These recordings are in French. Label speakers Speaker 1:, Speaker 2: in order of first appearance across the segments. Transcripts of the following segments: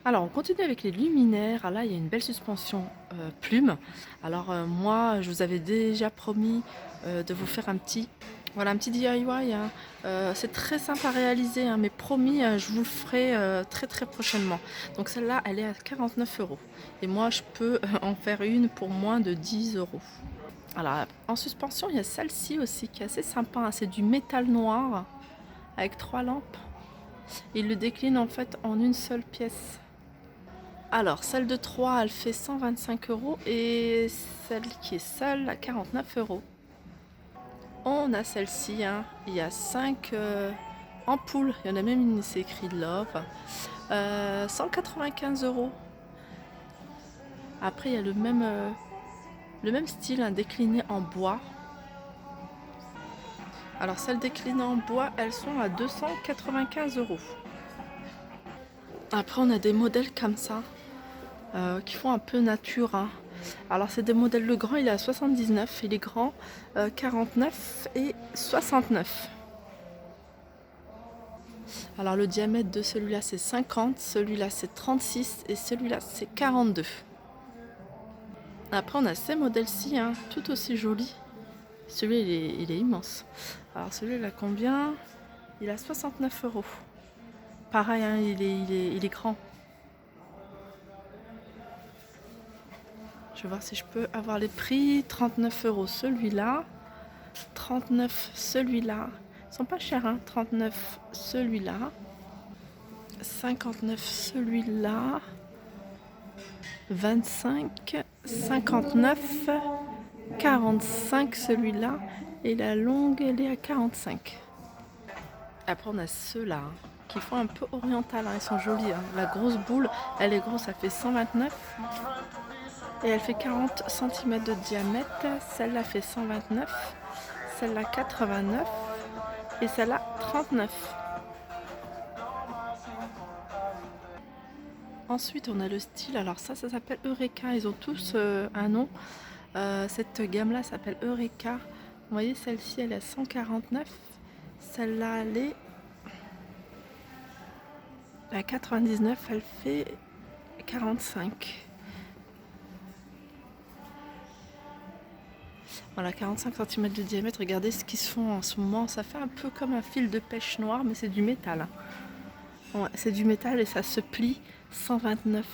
Speaker 1: Alors, on continue avec les luminaires. Ah, là, il y a une belle suspension plume. Alors, moi, je vous avais déjà promis de vous faire voilà, un petit DIY, hein. C'est très simple à réaliser, hein, mais promis, je vous le ferai très très prochainement. Donc, celle-là, elle est à 49 €. Et moi, je peux en faire une pour moins de 10 €. Alors, en suspension, il y a celle-ci aussi qui est assez sympa, hein. C'est du métal noir avec 3 lampes. Il le décline en fait en une seule pièce. Alors, celle de 3, elle fait 125 € et celle qui est seule à 49 €. On a celle-ci, hein. Il y a 5 ampoules. Il y en a même une, c'est écrit Love. 195 €. Après, il y a le même style, hein, décliné en bois. Alors, celles déclinées en bois, elles sont à 295 €. Après, on a des modèles comme ça. Qui font un peu nature, hein. Alors c'est des modèles, le grand il est à 79 et les grands 49 et 69. Alors le diamètre de celui-là c'est 50, celui-là c'est 36 et celui-là c'est 42. Après on a ces modèles-ci, hein, tout aussi jolis. Celui-là il est immense. Alors celui-là il a combien? Il a 69 €. Pareil, hein, il est grand. Je vais voir si je peux avoir les prix. 39 € celui-là. 39 celui-là. Ils sont pas chers, hein. 39 celui-là. 59 celui-là. 25, 59, 45 celui-là. Et la longue, elle est à 45. Après, on a ceux-là, hein, qui font un peu oriental, hein. Ils sont jolis, hein. La grosse boule, elle est grosse, elle fait 129. Et elle fait 40 cm de diamètre. Celle-là fait 129. Celle-là 89. Et celle-là 39. Ensuite, on a le style. Alors ça s'appelle Eureka. Ils ont tous un nom. Cette gamme-là s'appelle Eureka. Vous voyez, celle-ci, elle est à 149. Celle-là, elle est à 99. Elle fait 45. Voilà, 45 cm de diamètre. Regardez ce qu'ils se font en ce moment. Ça fait un peu comme un fil de pêche noir, mais c'est du métal, hein. Ouais, c'est du métal et ça se plie. 129.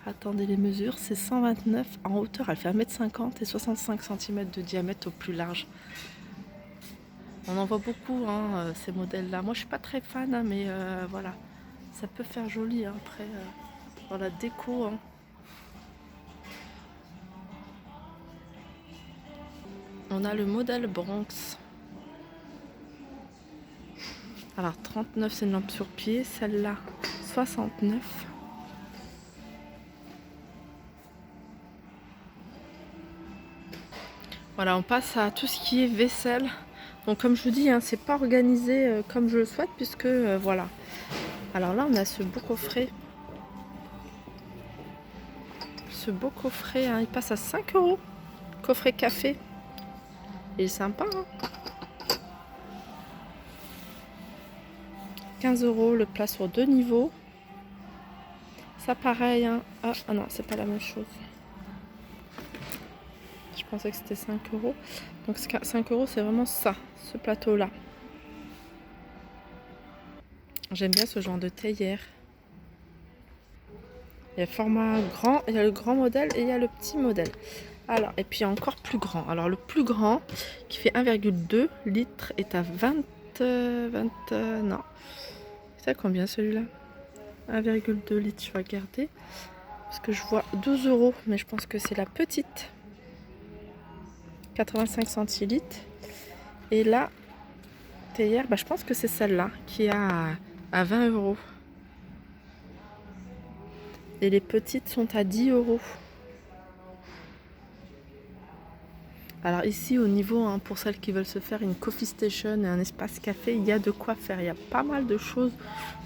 Speaker 1: Attendez les mesures, c'est 129. En hauteur, elle fait 1,50 m et 65 cm de diamètre au plus large. On en voit beaucoup, hein, ces modèles-là. Moi, je suis pas très fan, hein, mais voilà. Ça peut faire joli, hein, après, dans la déco, hein. On a le modèle Bronx. Alors, 39, c'est une lampe sur pied. Celle-là, 69. Voilà, on passe à tout ce qui est vaisselle. Donc comme je vous dis, hein, c'est pas organisé comme je le souhaite puisque voilà. Alors là, on a ce beau coffret. Ce beau coffret, hein, il passe à 5 €. Coffret café. Il est sympa, hein. 15 € le plat sur 2 niveaux. Ça pareil, hein. Ah non, c'est pas la même chose. Je pensais que c'était 5 €. Donc 5 €, c'est vraiment ça, ce plateau-là. J'aime bien ce genre de théière. Il y a le format grand, il y a le grand modèle et il y a le petit modèle. Alors, et puis encore plus grand. Alors le plus grand, qui fait 1,2 litres, est à 20, non. C'est à combien celui-là? 1,2 litres, je vais regarder. Parce que je vois 12 €, mais je pense que c'est la petite. 85 centilitres. Et là, théière, je pense que c'est celle-là qui est à 20 €. Et les petites sont à 10 €. Alors ici au niveau, hein, pour celles qui veulent se faire une coffee station et un espace café, il y a de quoi faire. Il y a pas mal de choses.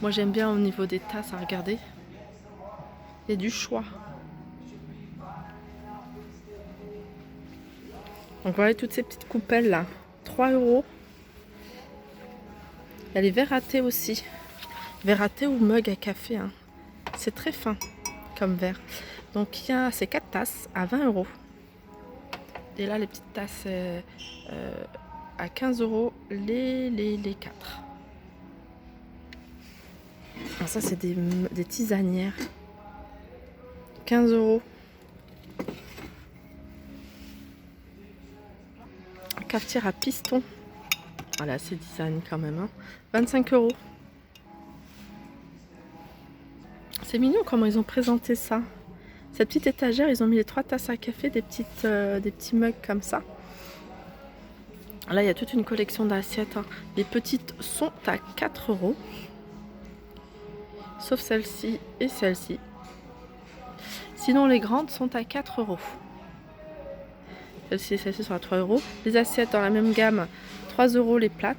Speaker 1: Moi j'aime bien au niveau des tasses à regarder. Il y a du choix. Donc voilà toutes ces petites coupelles là. 3 €. Il y a les verres à thé aussi. Verre à thé ou mug à café, hein. C'est très fin comme verre. Donc il y a ces 4 tasses à 20 euros. Et là les petites tasses à 15 euros les 4. Alors ça c'est des tisanières. 15 euros. Cafetière à piston. Voilà, c'est design quand même. Hein. 25 euros. C'est mignon comment ils ont présenté ça. Cette petite étagère, ils ont mis les 3 tasses à café, des petits mugs comme ça. Là, il y a toute une collection d'assiettes. Hein. Les petites sont à 4 euros. Sauf celle-ci et celle-ci. Sinon, les grandes sont à 4 euros. Celle-ci et celle-ci sont à 3 euros. Les assiettes dans la même gamme, 3 euros les plates.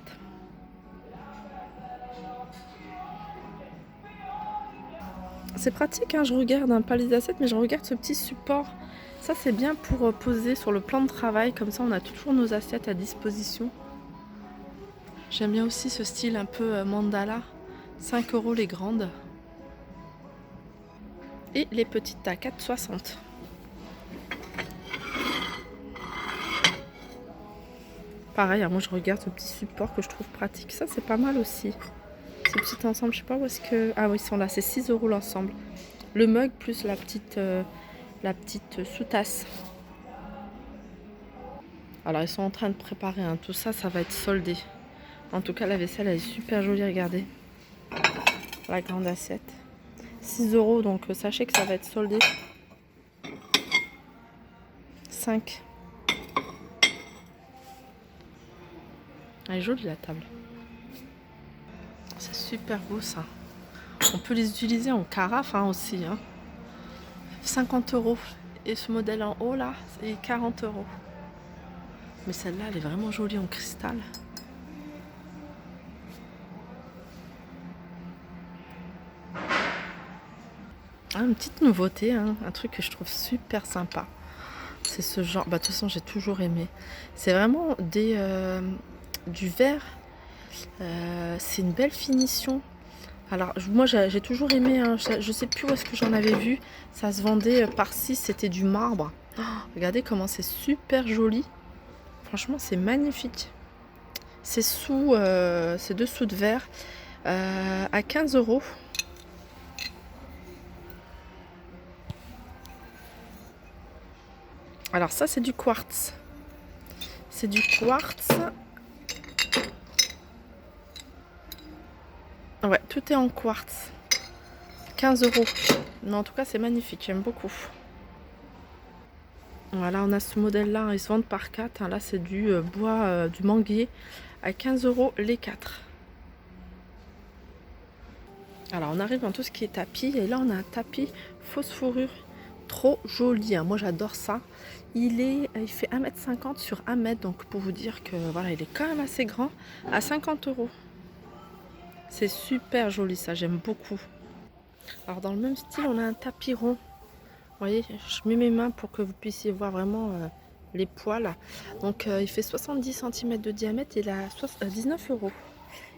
Speaker 1: C'est pratique, hein, je regarde, hein, pas les assiettes, mais je regarde ce petit support. Ça, c'est bien pour poser sur le plan de travail. Comme ça, on a toujours nos assiettes à disposition. J'aime bien aussi ce style un peu mandala. 5 euros les grandes. Et les petites à 4,60. Pareil, hein, moi je regarde ce petit support que je trouve pratique. Ça, c'est pas mal aussi. Ce petit ensemble, je sais pas où est-ce que... Ah oui, ils sont là, c'est 6 euros l'ensemble. Le mug plus la petite sous-tasse. Alors, ils sont en train de préparer hein. Tout ça, ça va être soldé. En tout cas, la vaisselle, elle est super jolie, regardez. La grande assiette. 6 euros, donc sachez que ça va être soldé. 5. Elle est jolie, la table. C'est super beau, ça. On peut les utiliser en carafe hein, aussi. Hein. 50 euros. Et ce modèle en haut, là, c'est 40 euros. Mais celle-là, elle est vraiment jolie en cristal. Ah, une petite nouveauté, hein, un truc que je trouve super sympa. C'est ce genre, bah, de toute façon j'ai toujours aimé. C'est vraiment du verre. C'est une belle finition. Alors moi j'ai toujours aimé, hein, je sais plus où est-ce que j'en avais vu. Ça se vendait par-ci, c'était du marbre. Oh, regardez comment c'est super joli. Franchement c'est magnifique. C'est dessous de verre à 15 euros. Alors ça c'est du quartz. C'est du quartz. Ouais, tout est en quartz. 15 euros. Mais en tout cas c'est magnifique, j'aime beaucoup. Voilà, on a ce modèle là, ils se vendent par 4. Hein, là c'est du bois, du manguier à 15 euros les 4. Alors on arrive dans tout ce qui est tapis. Et là on a un tapis fausse fourrure. Trop joli, hein. Moi j'adore ça. Il fait 1,50 m sur 1 m. Donc pour vous dire que voilà, il est quand même assez grand. À 50 euros. C'est super joli ça, j'aime beaucoup. Alors dans le même style, on a un tapis rond. Vous voyez, je mets mes mains pour que vous puissiez voir vraiment les poils. Donc il fait 70 cm de diamètre et il a 19 euros.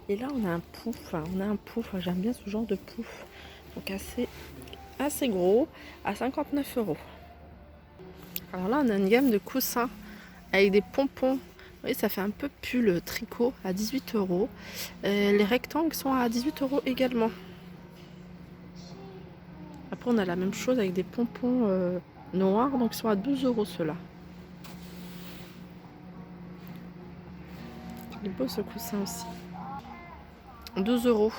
Speaker 1: Et là on a un pouf, j'aime bien ce genre de pouf. Donc assez gros, à 59 euros. Alors là on a une gamme de coussins avec des pompons. Vous voyez, ça fait un peu pull tricot à 18 euros. Les rectangles sont à 18 euros également. Après on a la même chose avec des pompons noirs, donc ils sont à 12 euros ceux-là. Il est beau ce coussin aussi. 12 euros.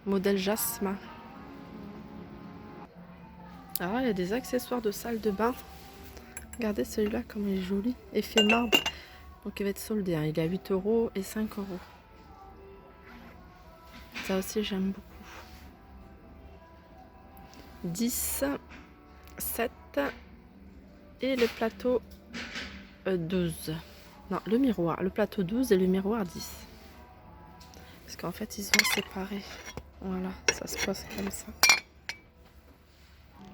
Speaker 1: Modèle Jasmin. Alors là, il y a des accessoires de salle de bain. Regardez celui-là comme il est joli. Effet marbre. Donc il va être soldé. Hein. Il est à 8 euros et 5 euros. Ça aussi j'aime beaucoup. 10, 7 et le plateau 12. Non, le miroir. Le plateau 12 et le miroir 10. Parce qu'en fait, ils sont séparés. Voilà, ça se passe comme ça.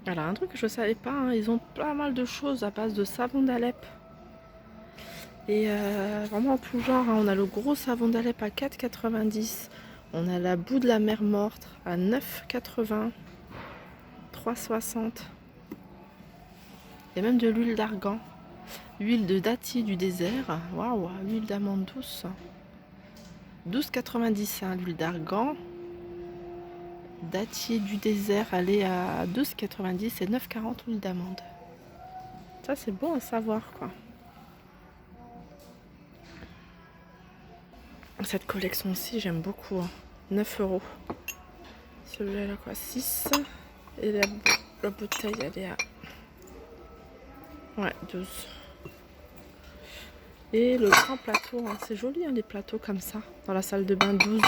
Speaker 1: Alors, un truc que je ne savais pas, hein, ils ont pas mal de choses à base de savon d'Alep. Et vraiment en tout genre, hein, on a le gros savon d'Alep à 4,90. On a la boue de la mer morte à 9,80. 3,60. Il y a même de l'huile d'argan. Huile de dattier du désert. Waouh, l'huile d'amande douce. 12,90 hein, l'huile d'argan. Dattier du désert, elle est à 12,90 et 9,40 l'huile d'amande. Ça, c'est bon à savoir, quoi. Cette collection aussi, j'aime beaucoup. Hein. 9 euros. Celui-là, elle a quoi, 6. Et la bouteille, elle est à... Ouais, 12. Et le grand plateau, hein, c'est joli hein, les plateaux comme ça. Dans la salle de bain, 12.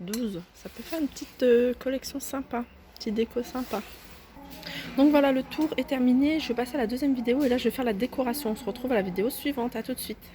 Speaker 1: 12. Ça peut faire une petite collection sympa. Petite déco sympa. Donc voilà, le tour est terminé. Je vais passer à la deuxième vidéo et là je vais faire la décoration. On se retrouve à la vidéo suivante. À tout de suite.